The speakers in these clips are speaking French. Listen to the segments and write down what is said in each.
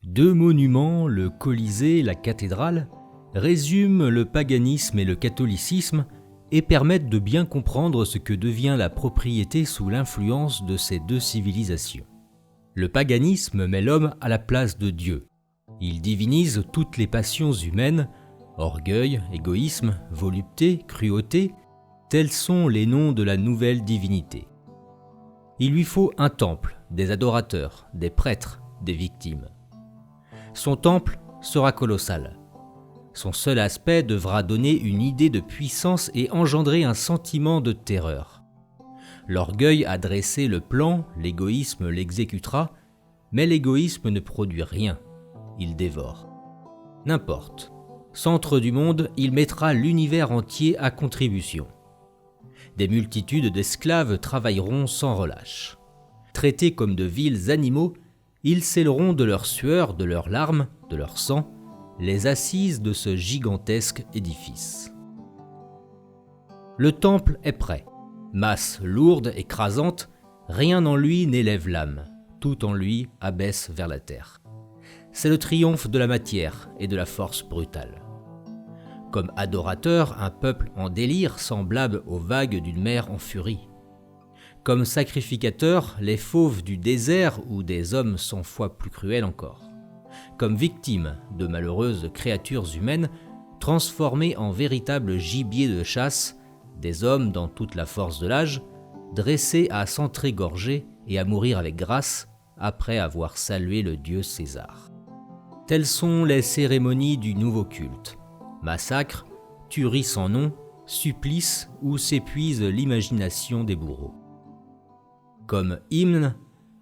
Deux monuments, le Colisée et la cathédrale, résument le paganisme et le catholicisme et permettent de bien comprendre ce que devient la propriété sous l'influence de ces deux civilisations. Le paganisme met l'homme à la place de Dieu. Il divinise toutes les passions humaines, orgueil, égoïsme, volupté, cruauté, tels sont les noms de la nouvelle divinité. Il lui faut un temple, des adorateurs, des prêtres, des victimes. Son temple sera colossal. Son seul aspect devra donner une idée de puissance et engendrer un sentiment de terreur. L'orgueil a dressé le plan, l'égoïsme l'exécutera, mais l'égoïsme ne produit rien, il dévore. N'importe, centre du monde, il mettra l'univers entier à contribution. Des multitudes d'esclaves travailleront sans relâche. Traités comme de vils animaux, ils scelleront de leur sueur, de leurs larmes, de leur sang, les assises de ce gigantesque édifice. Le temple est prêt. Masse lourde, écrasante, rien en lui n'élève l'âme, tout en lui abaisse vers la terre. C'est le triomphe de la matière et de la force brutale. Comme adorateur, un peuple en délire semblable aux vagues d'une mer en furie. Comme sacrificateur, les fauves du désert ou des hommes 100 fois plus cruels encore. Comme victimes de malheureuses créatures humaines transformées en véritables gibiers de chasse, des hommes dans toute la force de l'âge, dressés à s'entrégorger et à mourir avec grâce après avoir salué le dieu César. Telles sont les cérémonies du nouveau culte. Massacre, tuerie sans nom, supplice où s'épuise l'imagination des bourreaux. Comme hymne,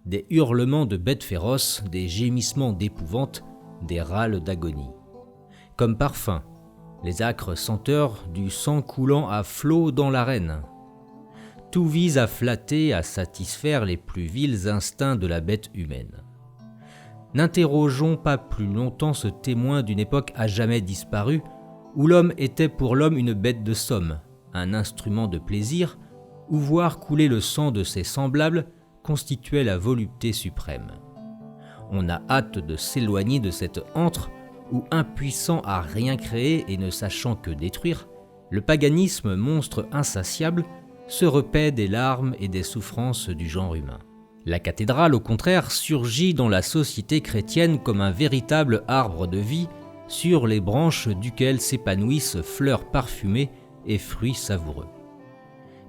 des hurlements de bêtes féroces, des gémissements d'épouvante, des râles d'agonie. Comme parfum, les âcres senteurs du sang coulant à flots dans l'arène. Tout vise à flatter, à satisfaire les plus vils instincts de la bête humaine. N'interrogeons pas plus longtemps ce témoin d'une époque à jamais disparue, où l'homme était pour l'homme une bête de somme, un instrument de plaisir, où voir couler le sang de ses semblables constituait la volupté suprême. On a hâte de s'éloigner de cet antre où, impuissant à rien créer et ne sachant que détruire, le paganisme, monstre insatiable, se repaît des larmes et des souffrances du genre humain. La cathédrale, au contraire, surgit dans la société chrétienne comme un véritable arbre de vie sur les branches duquel s'épanouissent fleurs parfumées et fruits savoureux.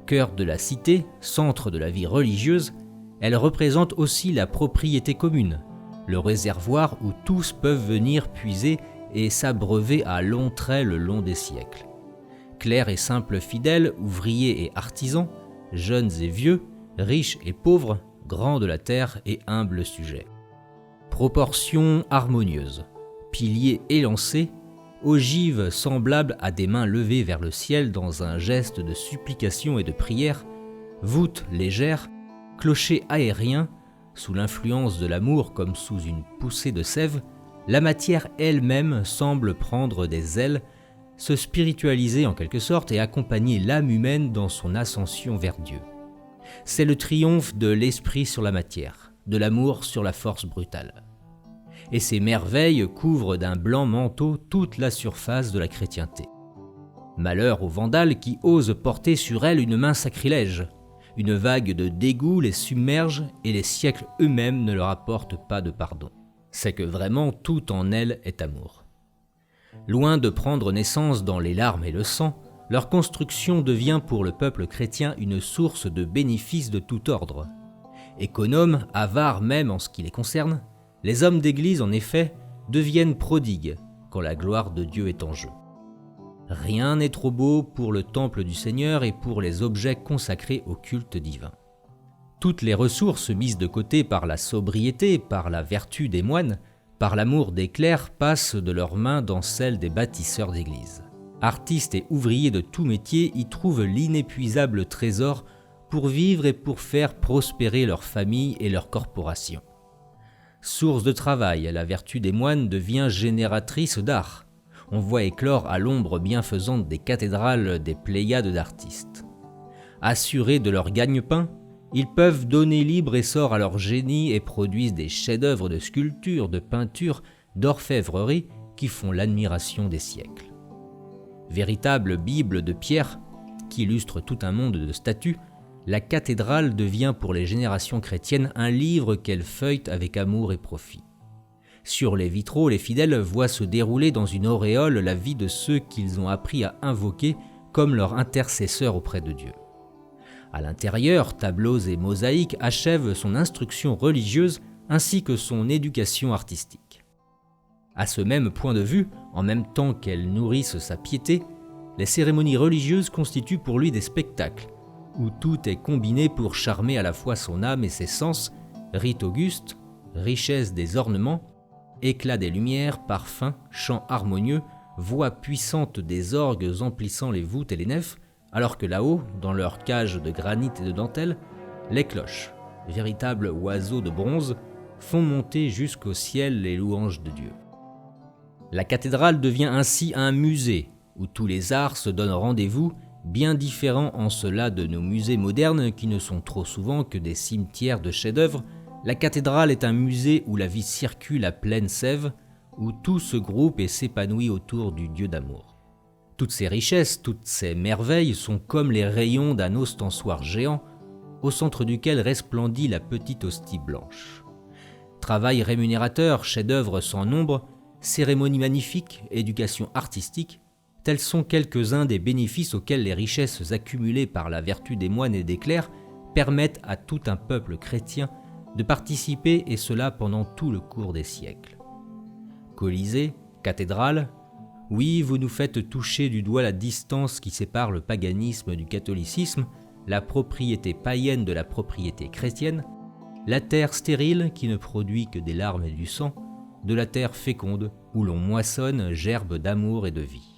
Cœur de la cité, centre de la vie religieuse, elle représente aussi la propriété commune, le réservoir où tous peuvent venir puiser et s'abreuver à longs traits le long des siècles. Clercs et simples fidèles, ouvriers et artisans, jeunes et vieux, riches et pauvres, grands de la terre et humbles sujets. Proportions harmonieuses, piliers élancés, ogives semblables à des mains levées vers le ciel dans un geste de supplication et de prière, voûtes légères, clochers aériens, sous l'influence de l'amour comme sous une poussée de sève, la matière elle-même semble prendre des ailes, se spiritualiser en quelque sorte et accompagner l'âme humaine dans son ascension vers Dieu. C'est le triomphe de l'esprit sur la matière, de l'amour sur la force brutale. Et ces merveilles couvrent d'un blanc manteau toute la surface de la chrétienté. Malheur aux vandales qui osent porter sur elles une main sacrilège. Une vague de dégoût les submerge et les siècles eux-mêmes ne leur apportent pas de pardon. C'est que vraiment tout en elles est amour. Loin de prendre naissance dans les larmes et le sang, leur construction devient pour le peuple chrétien une source de bénéfices de tout ordre. Économes, avares même en ce qui les concerne, les hommes d'église, en effet, deviennent prodigues quand la gloire de Dieu est en jeu. Rien n'est trop beau pour le temple du Seigneur et pour les objets consacrés au culte divin. Toutes les ressources mises de côté par la sobriété, par la vertu des moines, par l'amour des clercs passent de leurs mains dans celles des bâtisseurs d'église. Artistes et ouvriers de tout métier y trouvent l'inépuisable trésor pour vivre et pour faire prospérer leur famille et leur corporation. Source de travail, la vertu des moines devient génératrice d'art. On voit éclore à l'ombre bienfaisante des cathédrales des pléiades d'artistes. Assurés de leur gagne-pain, Ils peuvent donner libre essor à leur génie et produisent des chefs-d'œuvre de sculpture, de peinture, d'orfèvrerie qui font l'admiration des siècles. Véritable Bible de pierre qui illustre tout un monde de statues, la cathédrale devient pour les générations chrétiennes un livre qu'elles feuilletent avec amour et profit. Sur les vitraux, les fidèles voient se dérouler dans une auréole la vie de ceux qu'ils ont appris à invoquer comme leurs intercesseurs auprès de Dieu. À l'intérieur, tableaux et mosaïques achèvent son instruction religieuse ainsi que son éducation artistique. À ce même point de vue, en même temps qu'elles nourrissent sa piété, les cérémonies religieuses constituent pour lui des spectacles, où tout est combiné pour charmer à la fois son âme et ses sens, rite auguste, richesse des ornements, éclat des lumières, parfums, chants harmonieux, voix puissantes des orgues emplissant les voûtes et les nefs, alors que là-haut, dans leur cage de granit et de dentelle, les cloches, véritables oiseaux de bronze, font monter jusqu'au ciel les louanges de Dieu. La cathédrale devient ainsi un musée, où tous les arts se donnent rendez-vous, bien différents en cela de nos musées modernes qui ne sont trop souvent que des cimetières de chefs-d'œuvre. La cathédrale est un musée où la vie circule à pleine sève, où tout se groupe et s'épanouit autour du Dieu d'amour. Toutes ces richesses, toutes ces merveilles sont comme les rayons d'un ostensoir géant, au centre duquel resplendit la petite hostie blanche. Travail rémunérateur, chefs-d'œuvre sans nombre, cérémonie magnifique, éducation artistique, tels sont quelques-uns des bénéfices auxquels les richesses accumulées par la vertu des moines et des clercs permettent à tout un peuple chrétien de participer, et cela pendant tout le cours des siècles. Colisée, cathédrale, oui, vous nous faites toucher du doigt la distance qui sépare le paganisme du catholicisme, la propriété païenne de la propriété chrétienne, la terre stérile qui ne produit que des larmes et du sang, de la terre féconde où l'on moissonne gerbes d'amour et de vie.